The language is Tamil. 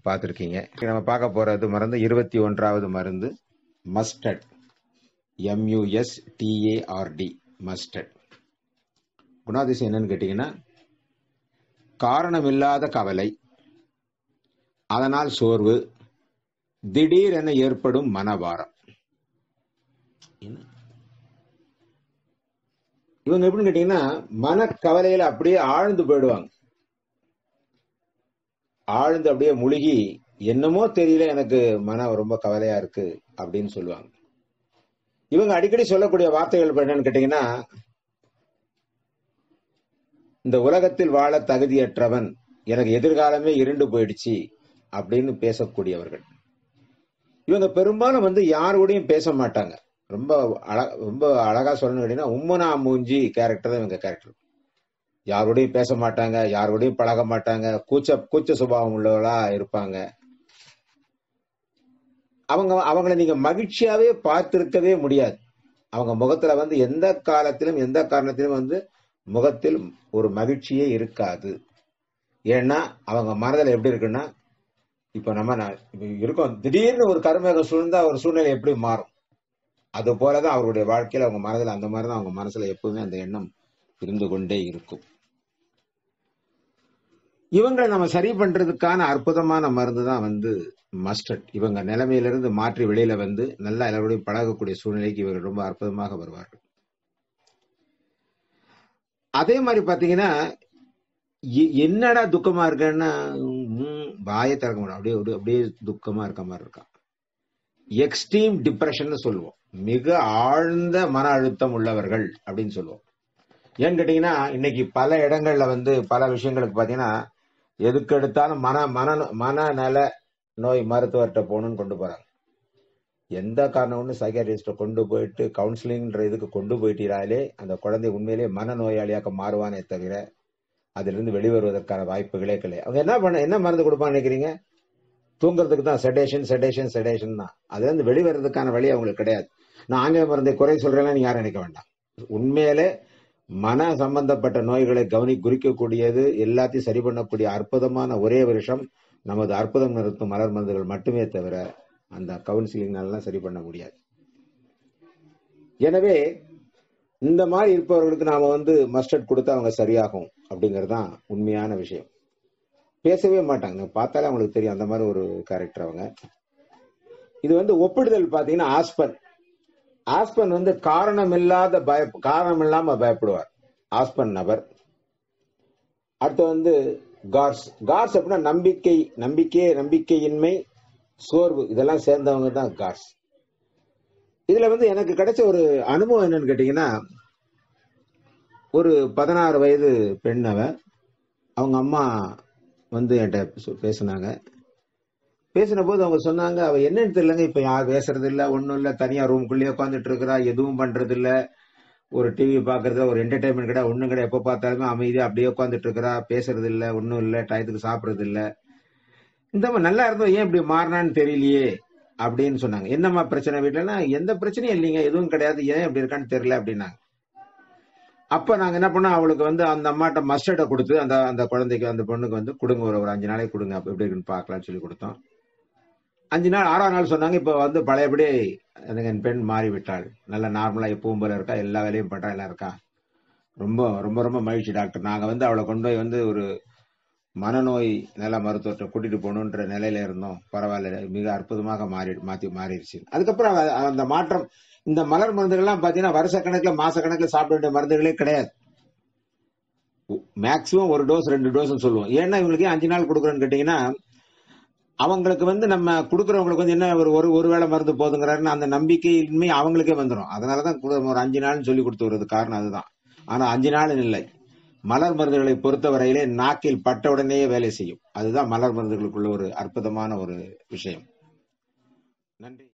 பார்த்துருக்கீங்க. நம்ம பார்க்க போறது மருந்து 21வது மருந்து மஸ்டர்ட். MUSTARD mustard. குணாதிசயம் என்னன்னு கேட்டீங்கன்னா, காரணமில்லாத கவலை, அதனால் சோர்வு, திடீரென ஏற்படும் மனபாரம். இவங்க எப்படின்னு கேட்டீங்கன்னா, மனக்கவலையில அப்படியே ஆழ்ந்து போயிடுவாங்க. ஆழ்ந்து அப்படியே முழுகி, என்னமோ தெரியல, எனக்கு மனம் ரொம்ப கவலையா இருக்கு அப்படின்னு சொல்லுவாங்க. இவங்க அடிக்கடி சொல்லக்கூடிய வார்த்தைகள் என்னன்னு கேட்டீங்கன்னா, இந்த உலகத்தில் வாழ தகுதியற்றவன், எனக்கு எதிர்காலமே இருண்டு போயிடுச்சு அப்படின்னு பேசக்கூடியவர்கள். இவங்க பெரும்பாலும் யாரோடையும் பேச மாட்டாங்க. ரொம்ப அழகா சொல்லணும் கேட்டீங்கன்னா, உம்மனா மூஞ்சி கேரக்டர் தான் இவங்க கேரக்டர். யாரோடையும் பேச மாட்டாங்க, யாரோடையும் பழக மாட்டாங்க, கூச்ச சுபாவம் உள்ளவர்களா இருப்பாங்க. அவங்கள நீங்க மகிழ்ச்சியாவே பார்த்திருக்கவே முடியாது. அவங்க முகத்துல எந்த காலத்திலும் எந்த காரணத்திலும் முகத்தில் ஒரு மகிழ்ச்சியே இருக்காது. ஏன்னா அவங்க மனதில் எப்படி இருக்குன்னா, இப்ப நம்ம இருக்கோம், திடீர்னு ஒரு கருமேகம் சூழ்ந்தா ஒரு சூழ்நிலை எப்படி மாறும், அது போலதான் அவருடைய வாழ்க்கையில அவங்க மனதில் அந்த மாதிரிதான் அவங்க மனசுல எப்பவுமே அந்த எண்ணம் இருந்து கொண்டே இருக்கும். இவங்களை நம்ம சரி பண்றதுக்கான அற்புதமான மருந்து தான் மஸ்டர்ட். இவங்க நிலைமையிலிருந்து மாற்றி வெளியில நல்லா எல்லாரோடையும் பழகக்கூடிய சூழ்நிலைக்கு இவர்கள் ரொம்ப அற்புதமாக வருவார்கள். அதே மாதிரி பாத்தீங்கன்னா, என்னடா துக்கமா இருக்கேன்னா, வாயை திறக்க முடியும், அப்படியே அப்படியே துக்கமா இருக்க மாதிரி இருக்கான். எக்ஸ்ட்ரீம் டிப்ரெஷன் சொல்லுவோம். மிக ஆழ்ந்த மன அழுத்தம் உள்ளவர்கள் அப்படின்னு சொல்லுவோம். ஏன்னு கேட்டீங்கன்னா, இன்னைக்கு பல இடங்கள்ல பல விஷயங்களுக்கு பாத்தீங்கன்னா, எதுக்கு எடுத்தாலும் மனநல நோய் மருத்துவர்கிட்ட போகணும்னு கொண்டு போறாங்க. எந்த காரணம் ஒண்ணு சைக்காட்ரிஸ்ட கொண்டு போயிட்டு கவுன்சிலிங்ன்ற இதுக்கு கொண்டு போயிட்டாலே அந்த குழந்தை உண்மையிலேயே மனநோயாளியாக மாறுவானே தவிர அதிலிருந்து வெளிவருவதற்கான வாய்ப்புகளே கிடையாது. அவங்க என்ன மருந்து கொடுப்பான்னு நினைக்கிறீங்க? தூங்குறதுக்கு தான் செடேஷன் தான். அதுல இருந்து வெளிவரதுக்கான வழி அவங்களுக்கு கிடையாது. நான் ஆங்கில மருந்தை குறை சொல்றேன்னு நீங்க யாரும் நினைக்க வேண்டாம். உண்மையிலே மன சம்பந்தப்பட்ட நோய்களை குறிக்கக்கூடியது, எல்லாத்தையும் சரி பண்ணக்கூடிய அற்புதமான ஒரே விஷயம் நமது அற்புதம் நிறுத்தும் மலர் மருந்துகள் மட்டுமே தவிர அந்த கவுன்சிலிங்னாலாம் சரி பண்ண முடியாது. எனவே இந்த மாதிரி இருப்பவர்களுக்கு நாம மஸ்டர்ட் கொடுத்தா அவங்க சரியாகும் அப்படிங்கிறது தான் உண்மையான விஷயம். பேசவே மாட்டாங்க, பார்த்தாலே அவங்களுக்கு தெரியும் அந்த மாதிரி ஒரு கேரக்டர் அவங்க. இது ஒப்பிடுதல் பாத்தீங்கன்னா, ஆஸ்பன் காரணம் இல்லாம பயப்படுவார் ஆஸ்பன் நபர். அடுத்து கார்ஸ் அப்படின்னா நம்பிக்கையின்மை, சோர்வு, இதெல்லாம் சேர்ந்தவங்க தான் கார்ஸ். இதுல எனக்கு கிடைச்ச ஒரு அனுபவம் என்னன்னு கேட்டீங்கன்னா, ஒரு 16 வயது பெண் அவங்க அம்மா என்கிட்ட பேசினாங்க. பேசின போது அவங்க சொன்னாங்க, அவ என்னன்னு தெரியலங்க, இப்ப யார் பேசுறது இல்ல, ஒண்ணும் இல்ல, தனியா ரூம்குள்ளேயே உட்காந்துட்டு இருக்கிறா, எதுவும் பண்றது இல்ல, ஒரு டிவி பாக்குறது, ஒரு என்டர்டைன்மெண்ட் கிடையாது, ஒண்ணும் கிடையாது, எப்ப பார்த்தாலுமே அமைதியா அப்படியே உட்காந்துட்டு இருக்கிறா, பேசுறது இல்ல, ஒண்ணும் இல்ல, டயத்துக்கு சாப்பிடுறது இல்ல, இந்த மாதிரி நல்லா இருந்தோம், ஏன் இப்படி மாறினான்னு தெரியலையே அப்படின்னு சொன்னாங்க. என்னம்மா பிரச்சனை வீட்டுலன்னா, எந்த பிரச்சனையும் இல்லைங்க, எதுவும் கிடையாது, ஏன் இப்படி இருக்கான்னு தெரியல அப்படின்னாங்க. அப்ப நாங்க என்ன பண்ணோம், அவளுக்கு அந்த அம்மாட்ட மஸ்டர்டை கொடுத்து அந்த குழந்தைக்கு, அந்த பொண்ணுக்கு கொடுங்க, ஒரு 5 நாளைக்கு கொடுங்க, அப்ப எப்படி இருக்குன்னு பார்க்கலாம்னு சொல்லி கொடுத்தோம். 5 நாள் 6ஆவது நாள் சொன்னாங்க, இப்ப பழையபடி என் பெண் மாறிவிட்டாள், நல்ல நார்மலா எப்பவும் போல இருக்கா, எல்லா வேலையும் பண்றா, எல்லாம் இருக்கா, ரொம்ப ரொம்ப ரொம்ப மகிழ்ச்சி டாக்டர், நாங்க அவளை கொண்டு போய் ஒரு மனநோய் நல மருத்துவத்தை கூட்டிட்டு போகணுன்ற நிலையில இருந்தோம், பரவாயில்ல, மிக அற்புதமாக மாறிடுச்சு. அதுக்கப்புறம் அந்த மாற்றம். இந்த மலர் மருந்துகள்லாம் பாத்தீங்கன்னா வருஷ கணக்குல மாச கணக்குல சாப்பிட வேண்டிய மருந்துகளே கிடையாது. மேக்சிமம் 1 டோஸ் 2 டோஸ் சொல்லுவோம். ஏன்னா இவங்களுக்கு 5 நாள் கொடுக்குறோன்னு கேட்டீங்கன்னா, அவங்களுக்கு நம்ம கொடுக்குறவங்களுக்கு என்ன ஒரு வேளை மருந்து போதுங்கிறாருன்னு அந்த நம்பிக்கையின்மை அவங்களுக்கே வந்துடும். அதனாலதான் ஒரு 5 நாள்னு சொல்லி கொடுத்து வருது, காரணம் அதுதான். ஆனா 5 நாள் இல்லை, மலர் மருந்துகளை பொறுத்தவரையிலே நாக்கில் பட்டவுடனேயே வேலை செய்யும். அதுதான் மலர் மருந்துகளுக்குள்ள ஒரு அற்புதமான ஒரு விஷயம். நன்றி.